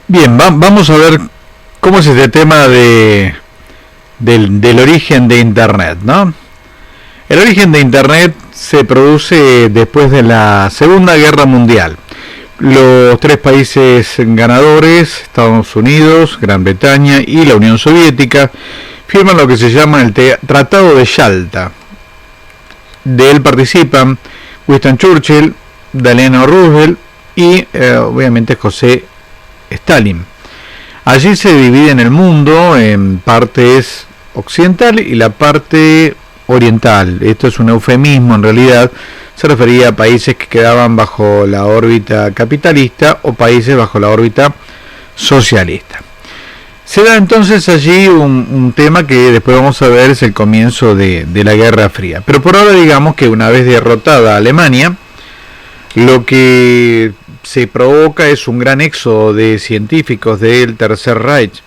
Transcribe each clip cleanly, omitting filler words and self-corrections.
Bien, vamos a ver cómo es este tema del origen de Internet, ¿no? El origen de Internet se produce después de la Segunda Guerra Mundial. Los tres países ganadores, Estados Unidos, Gran Bretaña y la Unión Soviética, firman lo que se llama el Tratado de Yalta. De él participan Winston Churchill, Delano Roosevelt y obviamente José Stalin. Allí se divide en el mundo en partes occidental y la parte oriental. Esto es un eufemismo, en realidad se refería a países que quedaban bajo la órbita capitalista o países bajo la órbita socialista. Se da entonces allí un tema que después vamos a ver es el comienzo de la Guerra Fría. Pero por ahora digamos que una vez derrotada Alemania, lo que se provoca es un gran éxodo de científicos del Tercer Reich.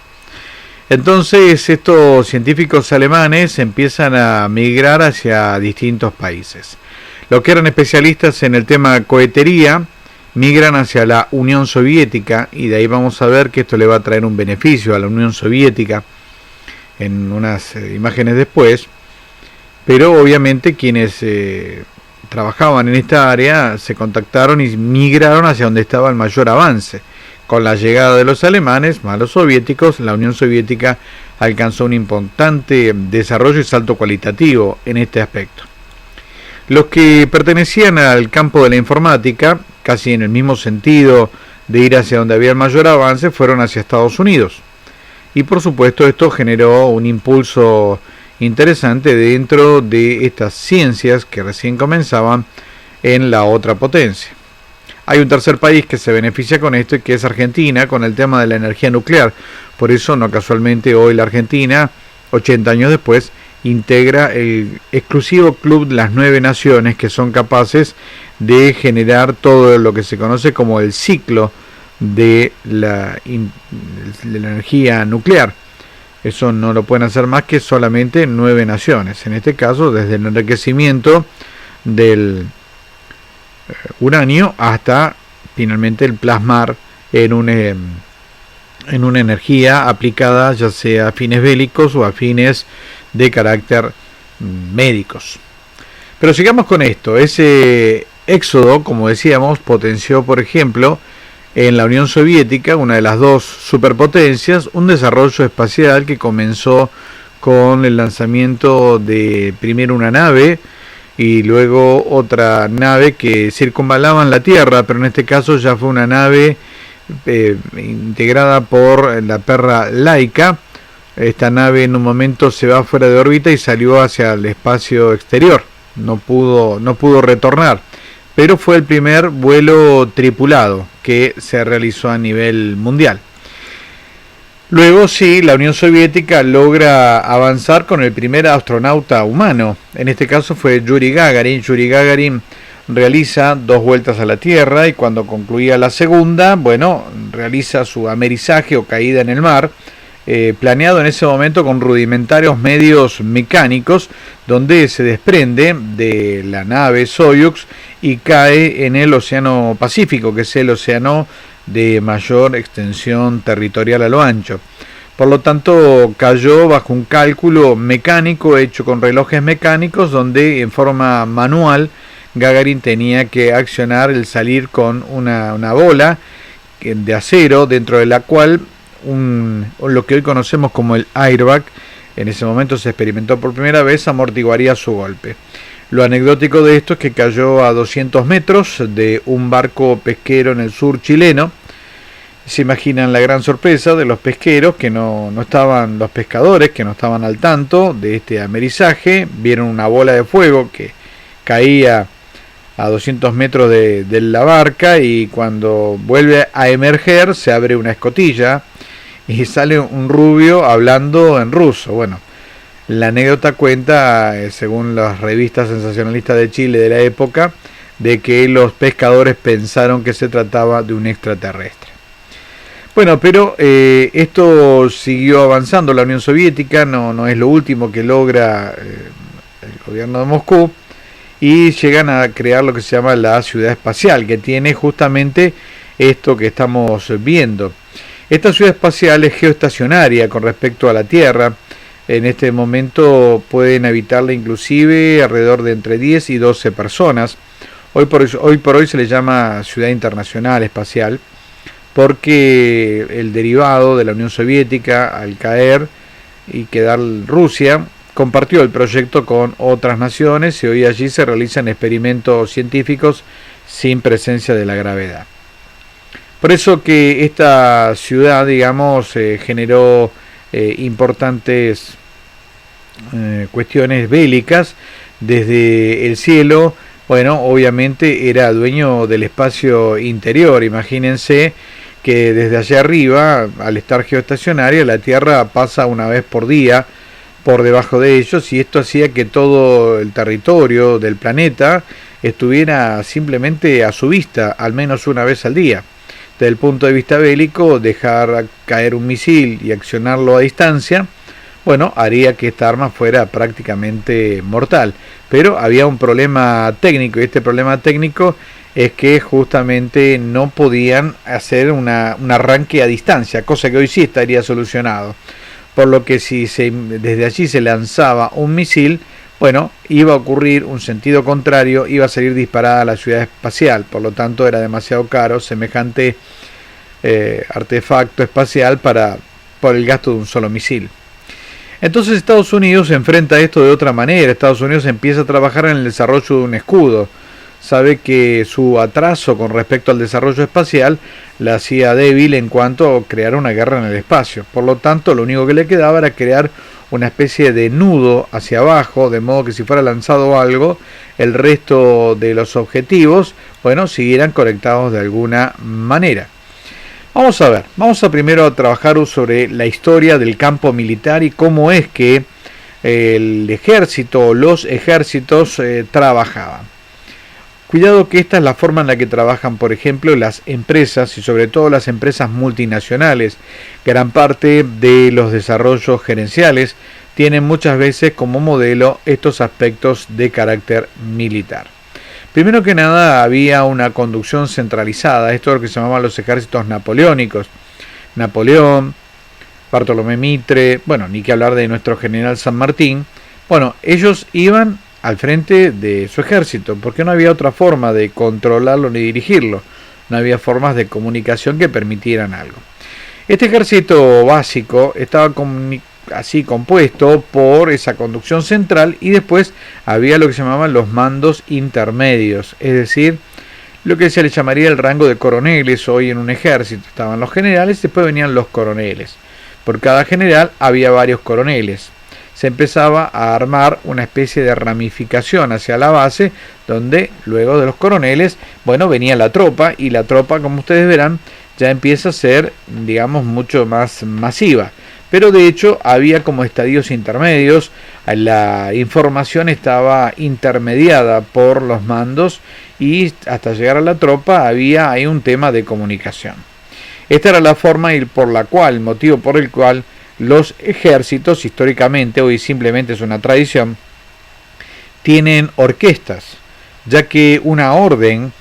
Entonces estos científicos alemanes empiezan a migrar hacia distintos países. Los que eran especialistas en el tema cohetería migran hacia la Unión Soviética, y de ahí vamos a ver que esto le va a traer un beneficio a la Unión Soviética en unas imágenes después. Pero obviamente quienes trabajaban en esta área se contactaron y migraron hacia donde estaba el mayor avance. Con la llegada de los alemanes más los soviéticos, la Unión Soviética alcanzó un importante desarrollo y salto cualitativo en este aspecto. Los que pertenecían al campo de la informática, casi en el mismo sentido de ir hacia donde había el mayor avance, fueron hacia Estados Unidos. Y por supuesto esto generó un impulso interesante dentro de estas ciencias que recién comenzaban en la otra potencia. Hay un tercer país que se beneficia con esto y que es Argentina, con el tema de la energía nuclear. Por eso, no casualmente, hoy la Argentina, 80 años después, integra el exclusivo club de las 9 naciones que son capaces de generar todo lo que se conoce como el ciclo de la energía nuclear. Eso no lo pueden hacer más que solamente 9 naciones. En este caso, desde el enriquecimiento del uranio hasta finalmente el plasmar en una energía aplicada ya sea a fines bélicos o a fines de carácter médicos. Pero sigamos con esto. Ese éxodo, como decíamos, potenció, por ejemplo, en la Unión Soviética, una de las dos superpotencias, un desarrollo espacial que comenzó con el lanzamiento de primero una nave y luego otra nave que circunvalaban la Tierra, pero en este caso ya fue una nave integrada por la perra Laika. Esta nave en un momento se va fuera de órbita y salió hacia el espacio exterior. No pudo retornar, pero fue el primer vuelo tripulado que se realizó a nivel mundial. Luego sí, la Unión Soviética logra avanzar con el primer astronauta humano. En este caso fue Yuri Gagarin. Yuri Gagarin realiza 2 vueltas a la Tierra y cuando concluía la segunda, realiza su amerizaje o caída en el mar, planeado en ese momento con rudimentarios medios mecánicos, donde se desprende de la nave Soyuz y cae en el Océano Pacífico, que es el océano de mayor extensión territorial a lo ancho. Por lo tanto, cayó bajo un cálculo mecánico hecho con relojes mecánicos, donde en forma manual Gagarin tenía que accionar el salir con una bola de acero, dentro de la cual lo que hoy conocemos como el airbag, en ese momento se experimentó por primera vez, amortiguaría su golpe. Lo anecdótico de esto es que cayó a 200 metros de un barco pesquero en el sur chileno. Se imaginan la gran sorpresa de los pesqueros que no estaban, los pescadores que no estaban al tanto de este amerizaje. Vieron una bola de fuego que caía a 200 metros de la barca, y cuando vuelve a emerger se abre una escotilla y sale un rubio hablando en ruso. Bueno, la anécdota cuenta, según las revistas sensacionalistas de Chile de la época, de que los pescadores pensaron que se trataba de un extraterrestre. Bueno, pero esto siguió avanzando. La Unión Soviética no es lo último que logra el gobierno de Moscú, y llegan a crear lo que se llama la ciudad espacial, que tiene justamente esto que estamos viendo. Esta ciudad espacial es geoestacionaria con respecto a la Tierra. En este momento pueden habitarla inclusive alrededor de entre 10 y 12 personas. Hoy por hoy se le llama Ciudad Internacional Espacial porque el derivado de la Unión Soviética, al caer y quedar Rusia, compartió el proyecto con otras naciones y hoy allí se realizan experimentos científicos sin presencia de la gravedad. Por eso que esta ciudad, digamos, generó importantes cuestiones bélicas desde el cielo. Bueno, obviamente era dueño del espacio interior. Imagínense que desde allá arriba, al estar geoestacionaria, la Tierra pasa una vez por día por debajo de ellos y esto hacía que todo el territorio del planeta estuviera simplemente a su vista, al menos una vez al día. Desde el punto de vista bélico, dejar caer un misil y accionarlo a distancia, bueno, haría que esta arma fuera prácticamente mortal. Pero había un problema técnico, y este problema técnico es que justamente no podían hacer un arranque a distancia, cosa que hoy sí estaría solucionado. Por lo que si desde allí se lanzaba un misil, bueno, iba a ocurrir un sentido contrario, iba a salir disparada a la ciudad espacial, por lo tanto era demasiado caro semejante artefacto espacial por el gasto de un solo misil. Entonces Estados Unidos se enfrenta a esto de otra manera. Estados Unidos empieza a trabajar en el desarrollo de un escudo. Sabe que su atraso con respecto al desarrollo espacial la hacía débil en cuanto a crear una guerra en el espacio. Por lo tanto, lo único que le quedaba era crear una especie de nudo hacia abajo, de modo que si fuera lanzado algo, el resto de los objetivos, bueno, siguieran conectados de alguna manera. Vamos a ver, vamos a primero trabajar sobre la historia del campo militar y cómo es que el ejército o los ejércitos trabajaban. Cuidado que esta es la forma en la que trabajan, por ejemplo, las empresas y sobre todo las empresas multinacionales. Gran parte de los desarrollos gerenciales tienen muchas veces como modelo estos aspectos de carácter militar. Primero que nada había una conducción centralizada, esto es lo que se llamaban los ejércitos napoleónicos. Napoleón, Bartolomé Mitre, bueno, ni que hablar de nuestro general San Martín. Bueno, ellos iban al frente de su ejército, porque no había otra forma de controlarlo ni dirigirlo. No había formas de comunicación que permitieran algo. Este ejército básico estaba así compuesto por esa conducción central y después había lo que se llamaban los mandos intermedios, es decir, lo que se le llamaría el rango de coroneles. Hoy en un ejército estaban los generales, después venían los coroneles. Por cada general había varios coroneles. Se empezaba a armar una especie de ramificación hacia la base, donde luego de los coroneles, bueno, venía la tropa, y la tropa, como ustedes verán, ya empieza a ser, digamos, mucho más masiva. Pero de hecho había como estadios intermedios, la información estaba intermediada por los mandos y hasta llegar a la tropa había ahí un tema de comunicación. Esta era la forma y el motivo por el cual los ejércitos históricamente, hoy simplemente es una tradición, tienen orquestas, ya que una orden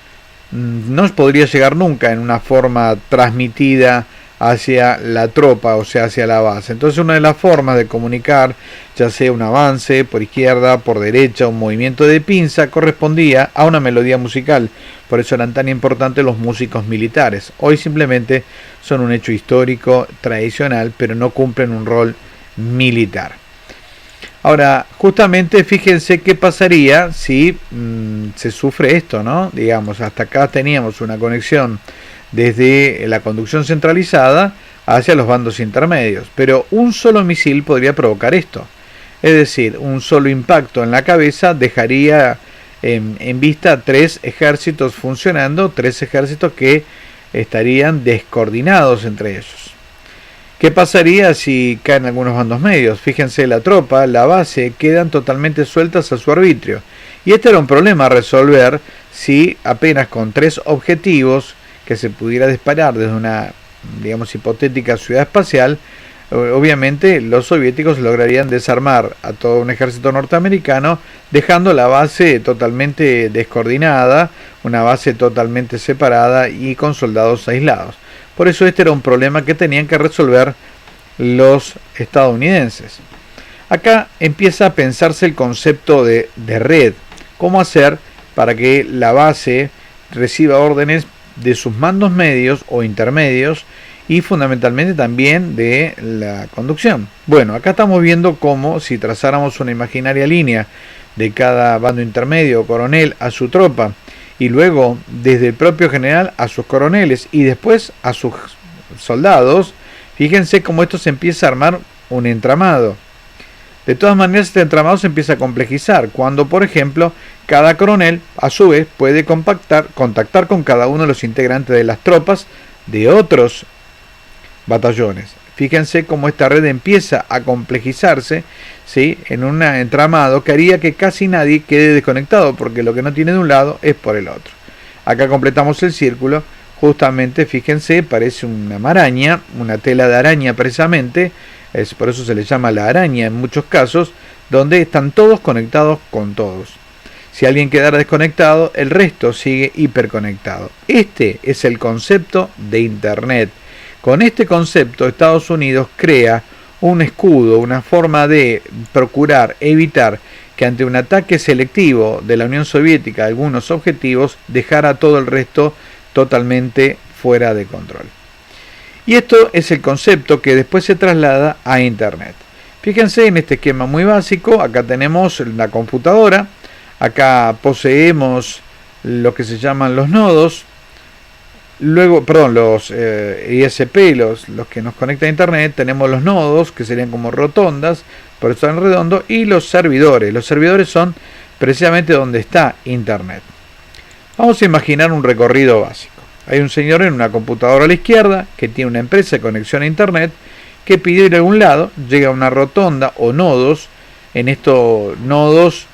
no podría llegar nunca en una forma transmitida hacia la tropa, o sea, hacia la base. Entonces una de las formas de comunicar, ya sea un avance por izquierda, por derecha, un movimiento de pinza, correspondía a una melodía musical. Por eso eran tan importantes los músicos militares. Hoy simplemente son un hecho histórico, tradicional, pero no cumplen un rol militar. Ahora, justamente fíjense qué pasaría si se sufre esto, ¿no? Digamos, hasta acá teníamos una conexión desde la conducción centralizada hacia los bandos intermedios, pero un solo misil podría provocar esto. Es decir, un solo impacto en la cabeza dejaría en vista tres ejércitos funcionando, tres ejércitos que estarían descoordinados entre ellos. ¿Qué pasaría si caen algunos bandos medios? Fíjense, la tropa, la base, quedan totalmente sueltas a su arbitrio. Y este era un problema a resolver si apenas con tres objetivos que se pudiera disparar desde una, digamos, hipotética ciudad espacial, obviamente los soviéticos lograrían desarmar a todo un ejército norteamericano, dejando la base totalmente descoordinada, una base totalmente separada y con soldados aislados. Por eso este era un problema que tenían que resolver los estadounidenses. Acá empieza a pensarse el concepto de red. ¿Cómo hacer para que la base reciba órdenes de sus mandos medios o intermedios y fundamentalmente también de la conducción? Bueno, acá estamos viendo cómo si trazáramos una imaginaria línea de cada bando intermedio o coronel a su tropa y luego desde el propio general a sus coroneles y después a sus soldados, fíjense cómo esto se empieza a armar un entramado. De todas maneras, este entramado se empieza a complejizar cuando, por ejemplo, cada coronel a su vez puede contactar con cada uno de los integrantes de las tropas de otros batallones. Fíjense cómo esta red empieza a complejizarse, ¿sí?, en un entramado que haría que casi nadie quede desconectado, porque lo que no tiene de un lado es por el otro. Acá completamos el círculo. Justamente, fíjense, parece una maraña, una tela de araña precisamente. Por eso se le llama la araña en muchos casos, donde están todos conectados con todos. Si alguien quedara desconectado, el resto sigue hiperconectado. Este es el concepto de Internet. Con este concepto, Estados Unidos crea un escudo, una forma de procurar evitar que ante un ataque selectivo de la Unión Soviética a algunos objetivos, dejara todo el resto totalmente fuera de control. Y esto es el concepto que después se traslada a Internet. Fíjense en este esquema muy básico. Acá tenemos la computadora. Acá poseemos lo que se llaman los nodos. Luego, los ISP, los que nos conectan a Internet. Tenemos los nodos, que serían como rotondas, pero están redondos. Y los servidores. Los servidores son precisamente donde está Internet. Vamos a imaginar un recorrido básico. Hay un señor en una computadora a la izquierda que tiene una empresa de conexión a Internet que pide ir a algún lado, llega a una rotonda o nodos. En estos nodos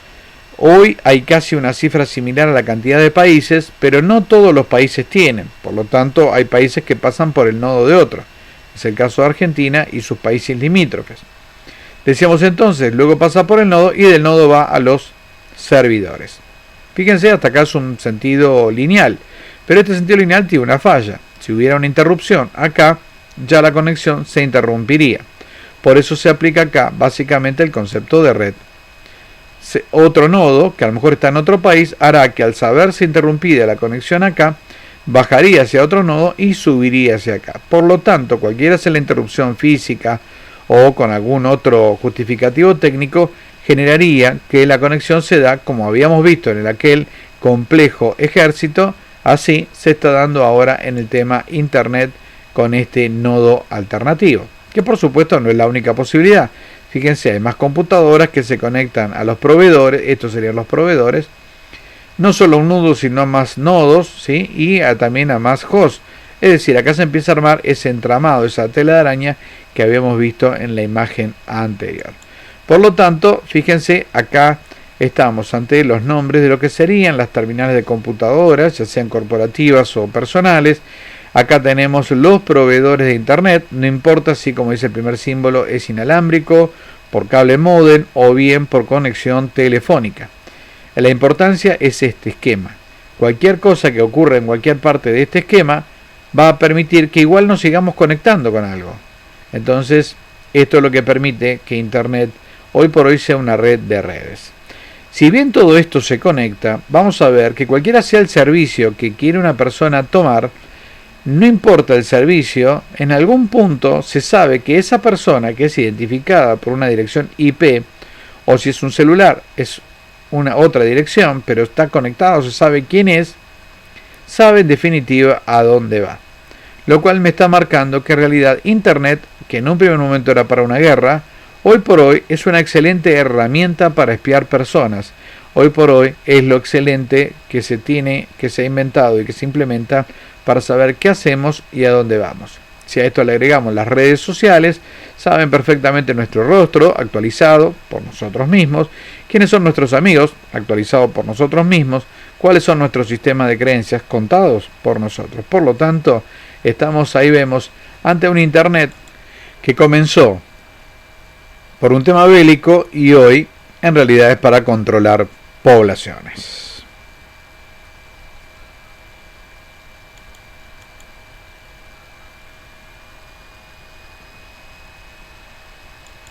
hoy hay casi una cifra similar a la cantidad de países, pero no todos los países tienen. Por lo tanto, hay países que pasan por el nodo de otro. Es el caso de Argentina y sus países limítrofes. Decíamos entonces, luego pasa por el nodo y del nodo va a los servidores. Fíjense, hasta acá es un sentido lineal. Pero este sentido lineal tiene una falla. Si hubiera una interrupción acá, ya la conexión se interrumpiría. Por eso se aplica acá básicamente el concepto de red. Otro nodo, que a lo mejor está en otro país, hará que al saberse interrumpida la conexión acá, bajaría hacia otro nodo y subiría hacia acá. Por lo tanto, cualquiera sea la interrupción física o con algún otro justificativo técnico, generaría que la conexión se da, como habíamos visto en aquel complejo ejército. Así se está dando ahora en el tema Internet con este nodo alternativo, que por supuesto no es la única posibilidad. Fíjense, hay más computadoras que se conectan a los proveedores, estos serían los proveedores, no solo un nodo, sino a más nodos, ¿sí?, y también a más hosts. Es decir, acá se empieza a armar ese entramado, esa tela de araña que habíamos visto en la imagen anterior. Por lo tanto, fíjense, acá estamos ante los nombres de lo que serían las terminales de computadoras, ya sean corporativas o personales. Acá tenemos los proveedores de Internet, no importa si, como dice el primer símbolo, es inalámbrico, por cable módem o bien por conexión telefónica. La importancia es este esquema. Cualquier cosa que ocurra en cualquier parte de este esquema va a permitir que igual nos sigamos conectando con algo. Entonces, esto es lo que permite que Internet hoy por hoy sea una red de redes. Si bien todo esto se conecta, vamos a ver que cualquiera sea el servicio que quiere una persona tomar, no importa el servicio, en algún punto se sabe que esa persona que es identificada por una dirección IP, o si es un celular, es una otra dirección, pero está conectado, se sabe quién es, sabe en definitiva a dónde va. Lo cual me está marcando que en realidad Internet, que en un primer momento era para una guerra, hoy por hoy es una excelente herramienta para espiar personas. Hoy por hoy es lo excelente que se ha inventado y que se implementa para saber qué hacemos y a dónde vamos. Si a esto le agregamos las redes sociales, saben perfectamente nuestro rostro actualizado por nosotros mismos, quiénes son nuestros amigos actualizados por nosotros mismos, cuáles son nuestros sistemas de creencias contados por nosotros. Por lo tanto, estamos ahí, vemos, ante un Internet que comenzó por un tema bélico y hoy en realidad es para controlar poblaciones.